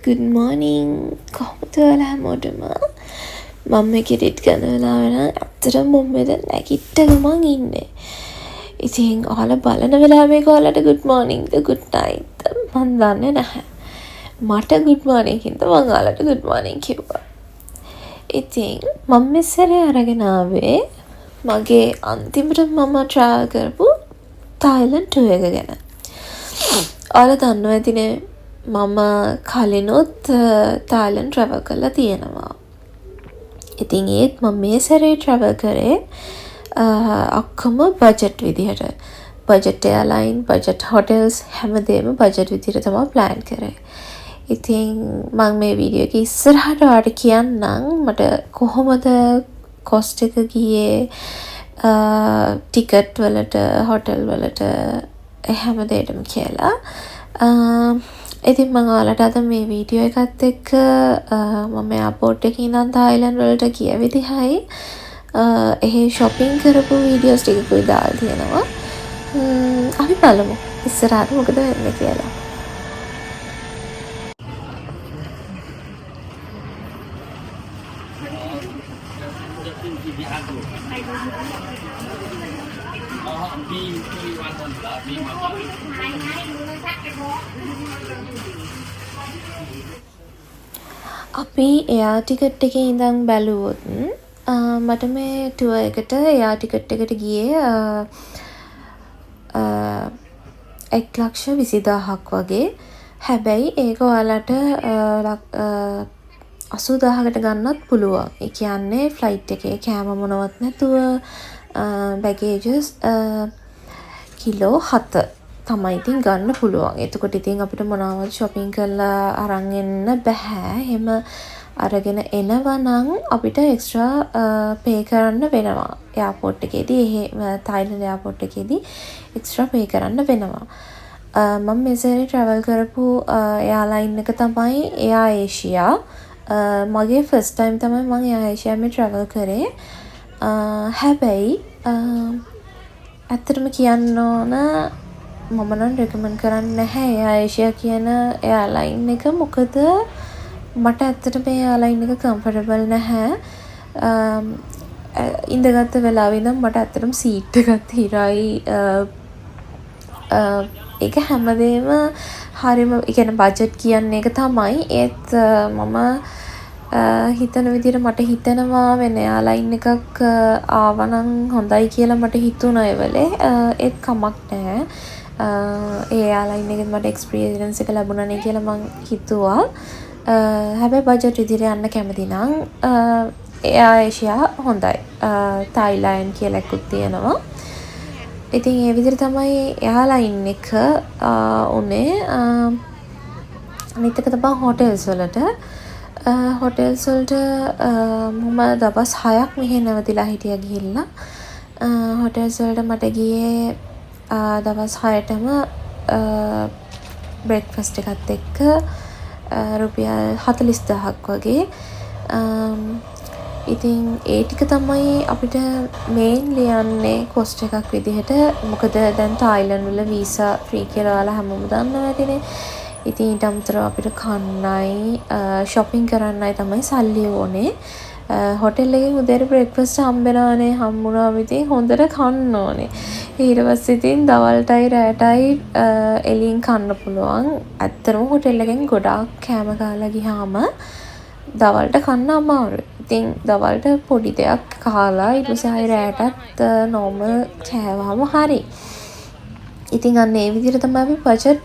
good morning කොහොමද ඔයාලා හැමෝටම මම මේක එඩිට් කරන වෙලාව නම් ඇත්තටම මොම්බෙද නැගිට්ට ගමන් ඉන්නේ. ඉතින් ඔයාලා බලන වෙලාව මේක ඔයාලට good morning ද good night මන් දන්නේ නැහැ. මට good morning හින්දා මම ඔයාලට good morning කිව්වා. ඉතින් මම මෙසරේ අරගෙන ආවේ මගේ අන්තිමට මම travel කරපු Thailand tour එක ගැන. ඔයාලා දන්නවා ඇතිනේ මම කලිනුත් Thailand travel කරලා තියෙනවා. ඉතින් ඒත් මම මේ සැරේ travel කරේ ඔක්කොම budget විදිහට. budget airline, budget hotels හැමදේම budget විදිහට තමයි plan කරේ. ඉතින් මම මේ වීඩියෝ එක ඉස්සරහට ඔයාලට කියන්නම් මට කොහොමද cost එක ගියේ ticket වලට, hotel වලට හැමදේටම කියලා. ඉතින් මම ඔයාලට අද මේ වීඩියෝ එකත් එක්ක මම එයාපෝට් එකේ ඉඳන් තායිලන්ඩ් වලට ගිය විදිහයි එහෙ shopping කරපු වීඩියෝස් ටිකකුයි දාලා තියෙනවා. අපි බලමු ඉස්සරහට මොකද වෙන්නේ කියලා. අපි එයා ටිකට් එකේ ඉඳන් බැලුවොත් මට මේ ටුවර් එකට එයා ටිකට් එකට ගියේ 1,20,000ක් වගේ. හැබැයි ඒක ඔයාලට 80,000කට ගන්නත් පුළුවන්. ඒ කියන්නේ ෆ්ලයිට් එකේ කෑම මොනවත් නැතුව බැගේජස් කිලෝ 7 තමයි ඉතින් ගන්න පුළුවන්. එතකොට ඉතින් අපිට මොනවද shopping කරලා අරන් එන්න බෑ. එහෙම අරගෙන එනවා නම් අපිට extra pay කරන්න වෙනවා. එයාපෝට් එකේදී Thailand එයාපෝට් එකේදී extra pay කරන්න වෙනවා. මම මෙසේරේ travel කරපු airline එක තමයි Air Asia. මගේ first time තමයි මම Air Asia මේ travel කරේ. හැබැයි ඇත්තටම කියන්න ඕන මම නම් recommend කරන්නේ නැහැ Air Asia කියන airline එක. මොකද මට ඇත්තට මේ airline එක comfortable නැහැ. ඉඳගත්ත වෙලාවෙ ඉඳන් මට ඇත්තටම seat එකත් හිරයි. ඒක හැමදේම හරිම ඒ කියන්නේ budget කියන්නේ ඒක තමයි. ඒත් මම හිතන විදිහට මට හිතෙනවා වෙන airline එකක් ආවනම් හොඳයි කියලා මට හිතුණා ඒ වෙලේ. ඒත් කමක් නැහැ. ඒ airline එකෙන් මට experience එක ලැබුණානේ කියලා මං හිතුවා. හැබැයි budget විදිහට යන්න කැමති නම් Air Asia හොඳයි. Thailand කියලා එකක් තියෙනවා. ඉතින් ඒ විදිහට තමයි airline එක උනේ. අනිත් එක තමයි hotels වලට. hotels වලට මම දවස් 6ක් මෙහෙ නැවතිලා හිටියා ගිහිල්ලා. hotels වලට මට ගියේ දවස් 6ටම breakfast එකත් එක්ක රුපියල් 40,000ක් වගේ. ඉතින් ඒ ටික තමයි අපිට mainly යන්නේ cost එකක් විදිහට. මොකද දැන් Thailand වල visa free කියලා ඔයාලා හැමෝම දන්නවා ඇතිනේ. ඉතින් ඊට අමතරව අපිට කන්නයි shopping කරන්නයි තමයි සල්ලි ඕනේ. හොටෙල් එකේ උදේට බ්‍රේක්ෆාස්ට් හම්බෙනවානේ. හම්බුනාම ඉතින් හොඳට කන්න ඕනේ. ඊට පස්සේ ඉතින් දවල්ටයි රෑටයි එළියෙන් කන්න පුළුවන්. ඇත්තටම හොටෙල් එකෙන් ගොඩාක් කෑම කාලා ගියාම දවල්ට කන්න අමාරුයි. ඉතින් දවල්ට පොඩි දෙයක් කාලා ඊට පස්සේ ආයෙ රෑටත් normal කෑවම හරි. ඉතින් අන්න ඒ විදිහට තමයි අපි budget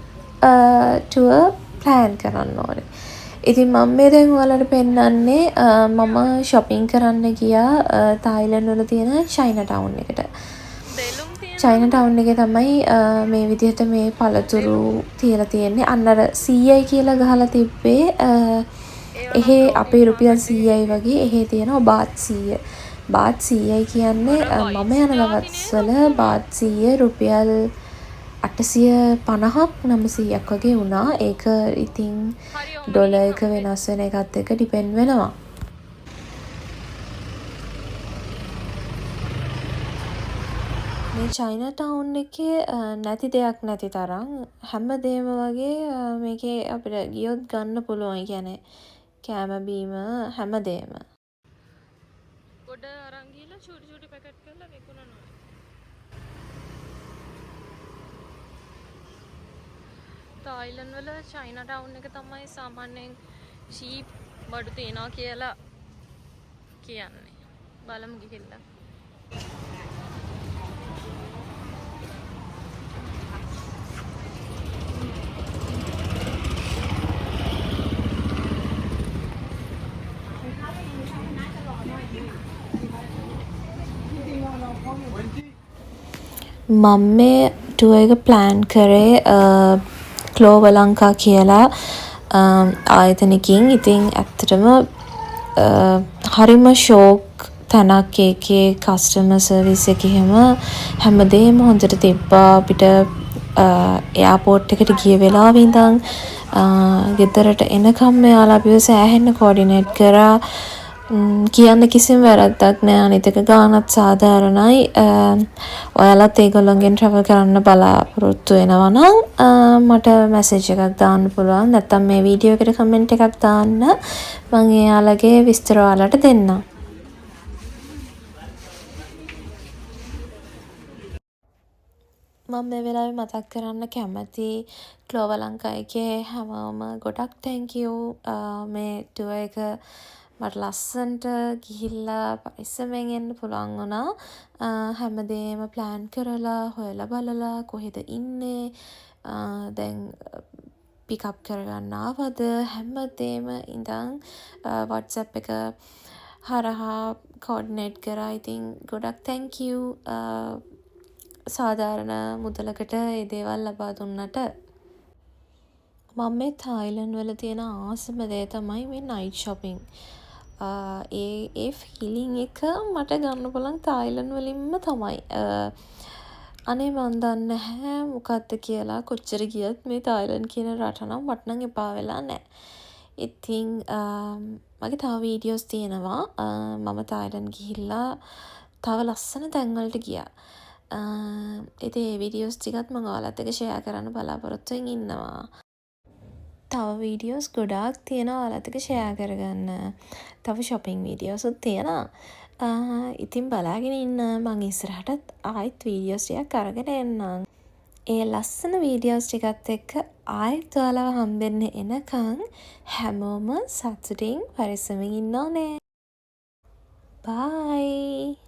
tour plan කරන්න ඕනේ. ඉතින් මම මේ දැන් ඔයාලට පෙන්නන්නේ මම shopping කරන්න ගියා Thailand වල තියෙන Chinatown එකට. Chinatown එකේ තමයි මේ විදිහට මේ පළතුරු තියලා තියෙන්නේ. අන්න අර 100යි කියලා ගහලා තිබ්බේ එහෙ අපේ රුපියල් 100යි වගේ එහෙ තියෙනවා බාත් 100. බාත් 100යි කියන්නේ මම යන දවස්වල බාත් 100 රුපියල් 850ක් 900ක් වගේ වුණා. ඒක ඉතින් ඩොලර් එක වෙනස් වෙන එකත් එක්ක ඩිපෙන්ඩ් වෙනවා. මේ චයිනා ටවුන් එකේ නැති දෙයක් නැති තරම් හැමදේම වගේ මේකේ අපිට ගියොත් ගන්න පුළුවන්. ඒ කියන්නේ කෑම බීම හැමදේම. ගොඩ අරන් ගිහලා චූටි චූටි පැකට් කරලා විකුණනවා. තායිලන්ඩ් වල චයිනා ටවුන් එක තමයි සාමාන්‍යයෙන් චීප් බඩු තියනවා කියලා කියන්නේ. බලමු ගිහිල්ලා. මම මේ ටුවර් එක ප්ලෑන් කරේ ක්ලෝවලංකා කියලා ආයතනකින්. ඉතින් ඇත්තටම හරිම ෂෝක් තැනක්. ඒකේ කස්ටමර් සර්විස් එක එහෙම හැමදේම හොඳට තිබ්බා. අපිට එයාපෝට් එකට ගිය වෙලාවෙ ඉඳන් ගෙදරට එනකම් එයාලා අපිව සෑහෙන්න කෝඩිනේට් කරා. කියන්න කිසිම වැරැද්දක් නෑ. අනිත් එක ගානත් සාධාරණයි. ඔයාලත් ඒගොල්ලොන්ගෙන් ට්‍රැවල් කරන්න බලාපොරොත්තු වෙනවා නම් මට මැසේජ් එකක් දාන්න පුළුවන්. නැත්නම් මේ වීඩියෝ එකට කමෙන්ට් එකක් දාන්න. මම එයාලගේ විස්තර ඔයාලට දෙන්නම්. මම මේ වෙලාවේ මතක් කරන්න කැමති ක්ලෝවලංකා එකේ හැමෝම ගොඩක් thank you. මේ ටුවර් එක මට ලස්සනට ගිහිල්ලා පරිස්සමෙන් එන්න පුළුවන් වුණා. හැමදේම ප්ලෑන් කරලා හොයලා බලලා කොහෙද ඉන්නේ, දැන් පිකප් කරගන්න ආවද, හැමදේම ඉඳන් WhatsApp එක හරහා කෝඩිනේට් කරා. ඉතින් ගොඩක් thank you සාධාරණ මුදලකට ඒ දේවල් ලබා දුන්නට. මම මේ තායිලන්ඩ් වල තියෙන ආසම දේ තමයි මේ නයිට් shopping. ඒ ෆීලිං එක මට ගන්න පුළුවන් තායිලන්ඩ් වලින්ම තමයි. අනේ මන් දන්නේ නැහැ මොකක්ද කියලා. කොච්චර ගියත් මේ තායිලන්ඩ් කියන රට නම් මට නම් එපා වෙලා නැහැ. ඉතින් මගේ තව වීඩියෝස් තියෙනවා. මම තායිලන්ඩ් ගිහිල්ලා තව ලස්සන තැන්වලට ගියා. ඉතින් ඒ වීඩියෝස් ටිකත් මම ඔයාලත් එක්ක ෂෙයා කරන්න බලාපොරොත්තු වෙමින් ඉන්නවා. තව වීඩියෝස් ගොඩාක් තියෙනවා ඔයාලත් එක්ක ෂෙයා කරගන්න. තව shopping වීඩියෝසුත් තියෙනවා. ඉතින් බලාගෙන ඉන්න. මං ඉස්සරහටත් ආයෙත් වීඩියෝස් ටිකක් අරගෙන එන්නම්. ඒ ලස්සන වීඩියෝස් ටිකත් එක්ක ආයෙත් ඔයාලව හම්බෙන්න එනකන් හැමෝම සතුටින් පරිස්සමින් ඉන්න ඕනේ. බයි.